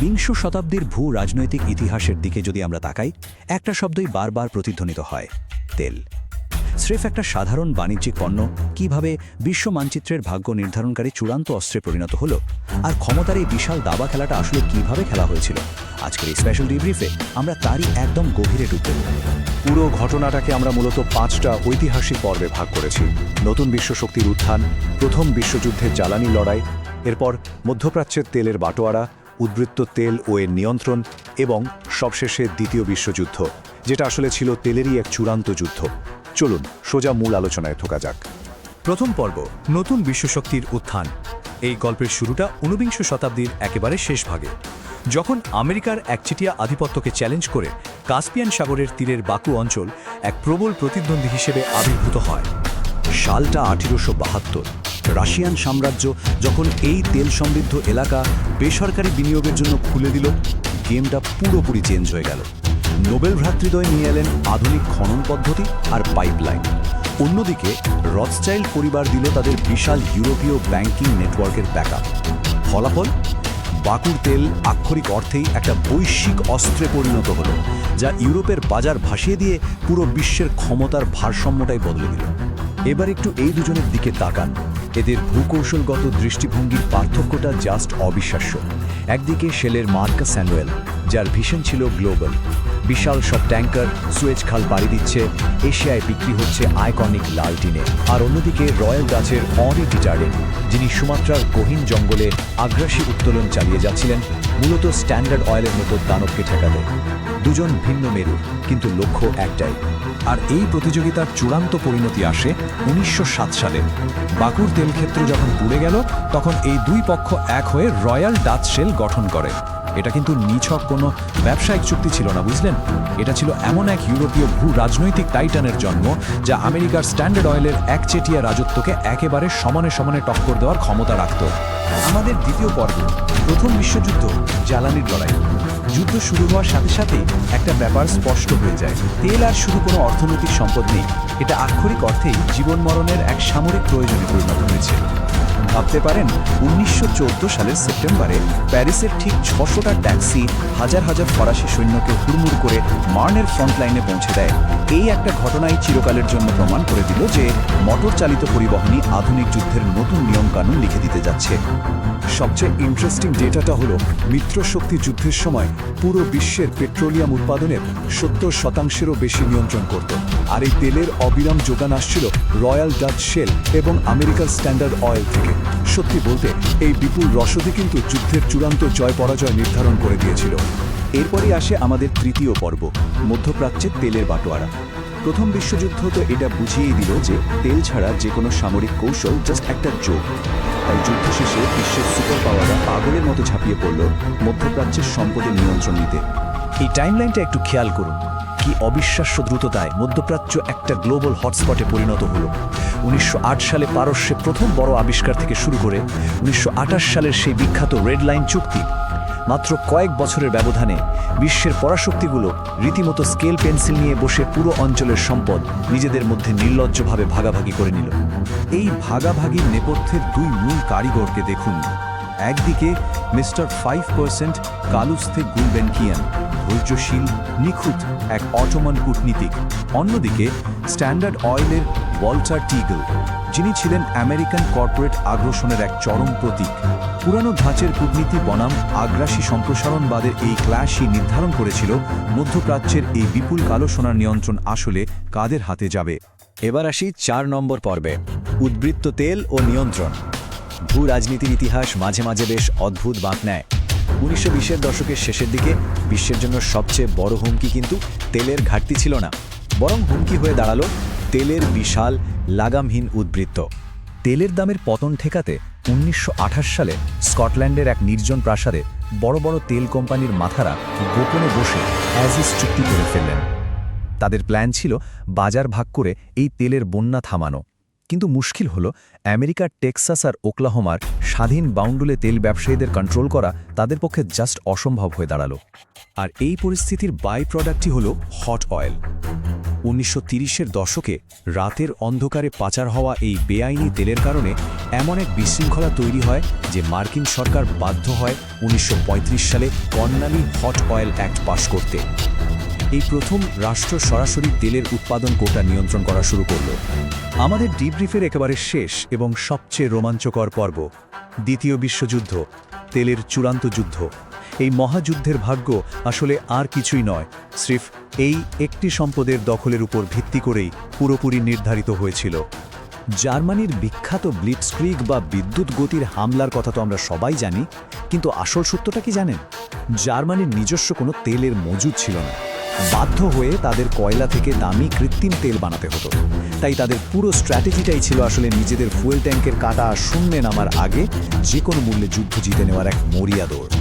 বিংশ শতাব্দীর ভূ রাজনৈতিক ইতিহাসের দিকে যদি আমরা তাকাই, একটা শব্দই বারবার প্রতিধ্বনিত হয়: তেল। স্রেফ একটা সাধারণ বাণিজ্যিক পণ্য কিভাবে বিশ্ব মানচিত্রের ভাগ্য নির্ধারণকারী চূড়ান্ত অস্ত্রে পরিণত হলো, আর ক্ষমতার এই বিশাল দাবা খেলাটা আসলে কিভাবে খেলা হয়েছিল, আজকের এই স্পেশাল ডিব্রিফে আমরা তারই একদম গভীরে ডুব দেব। পুরো ঘটনাটাকে আমরা মূলত 5টা ঐতিহাসিক পর্বে ভাগ করেছি। নতুন বিশ্বশক্তির উত্থান, প্রথম বিশ্বযুদ্ধের জ্বালানি লড়াই, এরপর মধ্যপ্রাচ্যের তেলের বাটোয়ারা, উদ্বৃত্ত তেল ও এর নিয়ন্ত্রণ, এবং সবশেষে দ্বিতীয় বিশ্বযুদ্ধ, যেটা আসলে ছিল তেলেরই এক চূড়ান্ত যুদ্ধ। চলুন সোজা মূল আলোচনায় ঢোকা যাক। প্রথম পর্ব, নতুন বিশ্বশক্তির উত্থান। এই গল্পের শুরুটা 19বিংশ শতাব্দীর একেবারে শেষ ভাগে, যখন আমেরিকার একচেটিয়া আধিপত্যকে চ্যালেঞ্জ করে কাস্পিয়ান সাগরের তীরের বাকু অঞ্চল এক প্রবল প্রতিদ্বন্দ্বী হিসেবে আবির্ভূত হয়। সালটা 1872। রাশিয়ান সাম্রাজ্য যখন এই তেল সমৃদ্ধ এলাকা বেসরকারি বিনিয়োগের জন্য খুলে দিল, গেমটা পুরোপুরি চেঞ্জ হয়ে গেল। নোবেল ভ্রাতৃদ্বয় নিয়ে এলেন আধুনিক খনন পদ্ধতি আর পাইপলাইন। অন্যদিকে রথস্টাইল্ড পরিবার দিল তাদের বিশাল ইউরোপীয় ব্যাংকিং নেটওয়ার্কের ব্যাকআপ। ফলাফল, বাকুর তেল আক্ষরিক অর্থেই একটা বৈশ্বিক অস্ত্রে পরিণত হলো, যা ইউরোপের বাজার ভাসিয়ে দিয়ে পুরো বিশ্বের ক্ষমতার ভারসাম্যটাই বদলে দিল। এবার একটু এই দুজনের দিকে তাকান। এদের ভূকৌশলগত দৃষ্টিভঙ্গির পার্থক্যটা জাস্ট অবিশ্বাস্য। একদিকে শেলের মার্কাস স্যামুয়েল, যার ভিশন ছিল গ্লোবাল। বিশাল সব ট্যাঙ্কার সুয়েজ খাল পাড়ি দিচ্ছে, এশিয়ায় বিক্রি হচ্ছে আইকনিক লাল টিনে। আর অন্যদিকে রয়্যাল ডাচের অঁরি ডিটার্ডেন, যিনি সুমাত্রার গহীন জঙ্গলে আগ্রাসী উত্তোলন চালিয়ে যাচ্ছিলেন, মূলত স্ট্যান্ডার্ড অয়েলের মতো দানবকে ঠেকাতে। দুজন ভিন্ন মেরু, কিন্তু লক্ষ্য একটাই। আর এই প্রতিযোগিতার চূড়ান্ত পরিণতি আসে 1907 সালে। বাকুর তেলক্ষেত্র যখন পুড়ে গেল, তখন এই দুই পক্ষ এক হয়ে রয়্যাল ডাচ শেল গঠন করে। এটা কিন্তু নিছক কোনো ব্যবসায়িক চুক্তি ছিল না, বুঝলেন? এটা ছিল এমন এক ইউরোপীয় ভূ রাজনৈতিক টাইটানের জন্ম, যা আমেরিকার স্ট্যান্ডার্ড অয়েলের একচেটিয়া রাজত্বকে একেবারে সমানে সমানে টক্কর দেওয়ার ক্ষমতা রাখত। আমাদের দ্বিতীয় পর্ব, প্রথম বিশ্বযুদ্ধ, জ্বালানির লড়াই। যুদ্ধ শুরু হওয়ার সাথে সাথেই একটা ব্যাপার স্পষ্ট হয়ে যায়। তেল আর শুধু কোনো অর্থনৈতিক সম্পদ নেই, এটা আক্ষরিক অর্থেই জীবন মরণের এক সামরিক প্রয়োজনে পরিণত হয়েছে। ভাবতে পারেন, 1914 সালের সেপ্টেম্বরে প্যারিসের ঠিক 600টা ট্যাক্সি হাজার হাজার ফরাসি সৈন্যকে হুড়মুড় করে মার্নের ফ্রন্টলাইনে পৌঁছে দেয়। এই একটা ঘটনাই চিরকালের জন্য প্রমাণ করে দিল যে মোটর চালিত পরিবহনই আধুনিক যুদ্ধের নতুন নিয়মকানুন লিখে দিতে যাচ্ছে। সবচেয়ে ইন্টারেস্টিং ডেটাটা হলো, মিত্রশক্তি যুদ্ধের সময় পুরো বিশ্বের পেট্রোলিয়াম উৎপাদনের 70%-এরও বেশি নিয়ন্ত্রণ করত। আর এই তেলের অবিরাম যোগান আসছিল রয়্যাল ডাচ শেল এবং আমেরিকার স্ট্যান্ডার্ড অয়েল থেকে। সত্যি বলতে, এই বিপুল রসদই কিন্তু যুদ্ধের চূড়ান্ত জয় পরাজয় নির্ধারণ করে দিয়েছিল। এরপরই আসে আমাদের তৃতীয় পর্ব, মধ্যপ্রাচ্যের তেলের বাটোয়ারা। প্রথম বিশ্বযুদ্ধ তো এটা বুঝিয়েই দিল যে তেল ছাড়া যে কোনো সামরিক কৌশল জাস্ট একটা জোক। তাই যুদ্ধ শেষে বিশ্বের সুপার পাওয়াররা পাগলের মতো ঝাঁপিয়ে পড়ল মধ্যপ্রাচ্যের সম্পদের নিয়ন্ত্রণ নিতে। এই টাইমলাইনটা একটু খেয়াল করুন, কি অবিশ্বাস্য দ্রুততায় মধ্যপ্রাচ্য একটা গ্লোবাল হটস্পটে পরিণত হলো। 1908 সালে পারস্যে প্রথম বড় আবিষ্কার থেকে শুরু করে 1928 সালের সেই বিখ্যাত রেড লাইন চুক্তি, মাত্র কয়েক বছরের ব্যবধানে বিশ্বের পরাশক্তিগুলো রীতিমতো স্কেল পেন্সিল নিয়ে বসে পুরো অঞ্চলের সম্পদ নিজেদের মধ্যে নির্লজ্জভাবে ভাগাভাগি করে নিল। এই ভাগাভাগির নেপথ্যের দুই মূল কারিগরকে দেখুন। একদিকে মিস্টার 5% কালুস্তে গুলবেনকিয়ান, ধৈর্যশীল, নিখুঁত এক অটোমান কূটনীতিক। অন্যদিকে স্ট্যান্ডার্ড অয়েলের ওয়াল্টার টিগল, যিনি ছিলেন আমেরিকান কর্পোরেট আগ্রাসনের এক চরম প্রতীক। পুরানো ধাঁচের কূটনীতি বনাম আগ্রাসী সম্প্রসারণবাদের এই ক্ল্যাশই নির্ধারণ করেছিল মধ্যপ্রাচ্যের এই বিপুল কালো সোনার নিয়ন্ত্রণ আসলে কাদের হাতে যাবে। এবার আসি 4 নম্বর পর্বে, উদ্বৃত্ত তেল ও নিয়ন্ত্রণ। ভূ রাজনীতির ইতিহাস মাঝে মাঝে বেশ অদ্ভুত বাঁক নেয়। 1920-এর দশকের শেষের দিকে বিশ্বের জন্য সবচেয়ে বড় হুমকি কিন্তু তেলের ঘাটতি ছিল না, বরং হুমকি হয়ে দাঁড়ালো তেলের বিশাল লাগামহীন উদ্বৃত্ত। তেলের দামের পতন ঠেকাতে 1928 সালে স্কটল্যান্ডের এক নির্জন প্রাসাদে বড় বড় তেল কোম্পানির মাথারা গোপনে বসে অ্যাজ ইজ চুক্তি করে ফেললেন। তাদের প্ল্যান ছিল বাজার ভাগ করে এই তেলের বন্যা থামানো। কিন্তু মুশকিল হলো, আমেরিকার টেক্সাস আর ওকলাহোমার স্বাধীন বাউন্ডুলে তেল ব্যবসায়ীদের কন্ট্রোল করা তাদের পক্ষে জাস্ট অসম্ভব হয়ে দাঁড়ালো। আর এই পরিস্থিতির বাই প্রোডাক্টই হলো হট অয়েল। 1930-এর দশকে রাতের অন্ধকারে পাচার হওয়া এই বেআইনি তেলের কারণে এমন এক বিশৃঙ্খলা তৈরি হয় যে মার্কিন সরকার বাধ্য হয় 1935 সালে কর্নালি হট অয়েল অ্যাক্ট পাশ করতে। এই প্রথম রাষ্ট্র সরাসরি তেলের উৎপাদন কোটা নিয়ন্ত্রণ করা শুরু করল। আমাদের ডিব্রিফের একেবারে শেষ এবং সবচেয়ে রোমাঞ্চকর পর্ব, দ্বিতীয় বিশ্বযুদ্ধ, তেলের চূড়ান্ত যুদ্ধ। এই মহাযুদ্ধের ভাগ্য আসলে আর কিছুই নয়, স্রেফ এই একটি সম্পদের দখলের উপর ভিত্তি করেই পুরোপুরি নির্ধারিত হয়েছিল। জার্মানির বিখ্যাত ব্লিটস্ক্রিগ বা বিদ্যুৎ গতির হামলার কথা তো আমরা সবাই জানি, কিন্তু আসল সত্যটা কি জানেন? জার্মানির নিজস্ব কোনো তেলের মজুদ ছিল না। বাধ্য হয়ে তাদের কয়লা থেকে দামি কৃত্রিম তেল বানাতে হতো। তাই তাদের পুরো স্ট্র্যাটেজিটাই ছিল আসলে নিজেদের ফুয়েল ট্যাঙ্কের কাঁটা শূন্যে নামার আগে যে কোনো মূল্যে যুদ্ধ জিতে নেওয়ার এক মরিয়া দৌড়।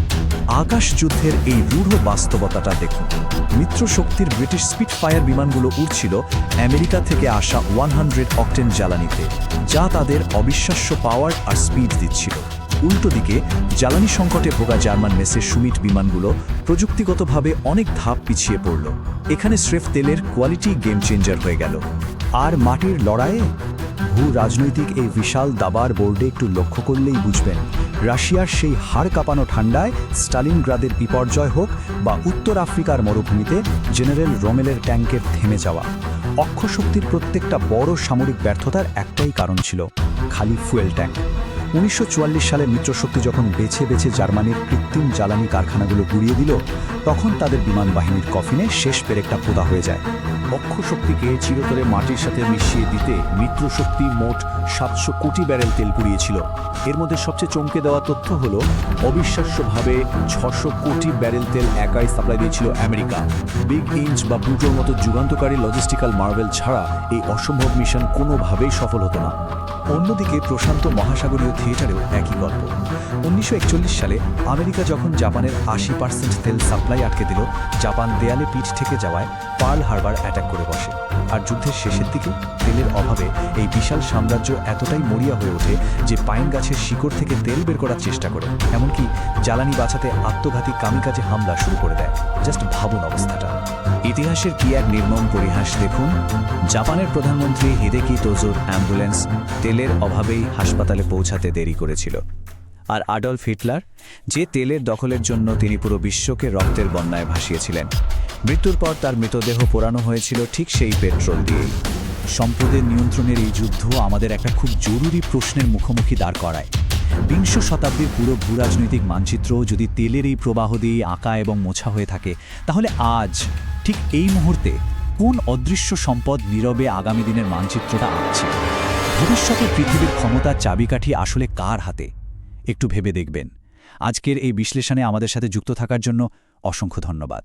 আকাশ যুদ্ধের এই রূঢ় বাস্তবতাটা দেখুন। মিত্র শক্তির ব্রিটিশ স্পিটফায়ার বিমানগুলো উড়ছিল আমেরিকা থেকে আসা 100 অক্টেন জ্বালানিতে, যা তাদের অবিশ্বাস্য পাওয়ার আর স্পিড দিচ্ছিল। উল্টো দিকে জ্বালানি সংকটে ভোগা জার্মান মেসেরশুমিট বিমানগুলো প্রযুক্তিগতভাবে অনেক ধাপ পিছিয়ে পড়ল। এখানে স্রেফ তেলের কোয়ালিটি গেম চেঞ্জার হয়ে গেল। আর মাটির লড়াইয়ে ভূ রাজনৈতিক এই বিশাল দাবার বোর্ডে একটু লক্ষ্য করলেই বুঝবেন, রাশিয়ার সেই হাড় কাঁপানো ঠান্ডায় স্টালিনগ্রাদের বিপর্যয় হোক বা উত্তর আফ্রিকার মরুভূমিতে জেনারেল রোমেলের ট্যাঙ্কের থেমে যাওয়া, অক্ষশক্তির প্রত্যেকটা বড় সামরিক ব্যর্থতার একটাই কারণ ছিল, খালি ফুয়েল ট্যাঙ্ক। 1944 সালে মিত্রশক্তি যখন বেছে বেছে জার্মানির কৃত্রিম জ্বালানি কারখানাগুলো গুড়িয়ে দিল, তখন তাদের বিমান বাহিনীর কফিনে শেষ পেরেকটা পোঁতা হয়ে যায়। অক্ষশক্তিকে চিরতরে মাটির সাথে মিশিয়ে দিতে মিত্রশক্তি মোট 700 কোটি ব্যারেল তেল পুড়িয়েছিল। এর মধ্যে সবচেয়ে চমকে দেওয়া তথ্য হলো, অবিশ্বাস্যভাবে 600 কোটি ব্যারেল তেল একাই সাপ্লাই দিয়েছিল আমেরিকা। বিগ ইঞ্চ বা প্লুটোর মতো যুগান্তকারী লজিস্টিক্যাল মার্ভেল ছাড়া এই অসম্ভব মিশন কোনোভাবেই সফল হতো না। অন্যদিকে প্রশান্ত মহাসাগরীয় থিয়েটারেও একই গল্প। 1941 সালে আমেরিকা যখন জাপানের 80% তেল সাপ্লাই আটকে দিল, জাপান দেয়ালে পিঠ থেকে যাওয়ায় পার্ল হারবার অ্যাটাক করে বসে। আর যুদ্ধের শেষের দিকে তেলের অভাবে এই বিশাল সাম্রাজ্য এতটাই মরিয়া হয়ে ওঠে যে পাইন গাছের শিকড় থেকে তেল বের করার চেষ্টা করে, এমনকি জ্বালানি বাঁচাতে আত্মঘাতী কামিকাজে হামলা শুরু করে দেয়। জাস্ট ভাবুন অবস্থাটা। ইতিহাসের কি এক নির্মম পরিহাস দেখুন। জাপানের প্রধানমন্ত্রী হিদেকি তোজোর অ্যাম্বুলেন্স তেলের অভাবেই হাসপাতালে পৌঁছাতে দেরি করেছিল। আর আডলফ হিটলার, যে তেলের দখলের জন্য তিনি পুরো বিশ্বকে রক্তের বন্যায় ভাসিয়েছিলেন, মৃত্যুর পর তার মৃতদেহ পোড়ানো হয়েছিল ঠিক সেই পেট্রোল দিয়েই। সম্পদের নিয়ন্ত্রণের এই যুদ্ধ আমাদের একটা খুব জরুরি প্রশ্নের মুখোমুখি দাঁড় করায়। বিংশ শতাব্দীর পুরো ভূরাজনৈতিক মানচিত্র যদি তেলের এই প্রবাহ দিয়ে আঁকা এবং মোছা হয়ে থাকে, তাহলে আজ ঠিক এই মুহূর্তে কোন অদৃশ্য সম্পদ নীরবে আগামী দিনের মানচিত্রটা আঁকছে? ভবিষ্যতের পৃথিবীর ক্ষমতার চাবিকাঠি আসলে কার হাতে? একটু ভেবে দেখবেন। আজকের এই বিশ্লেষণে আমাদের সাথে যুক্ত থাকার জন্য অসংখ্য ধন্যবাদ।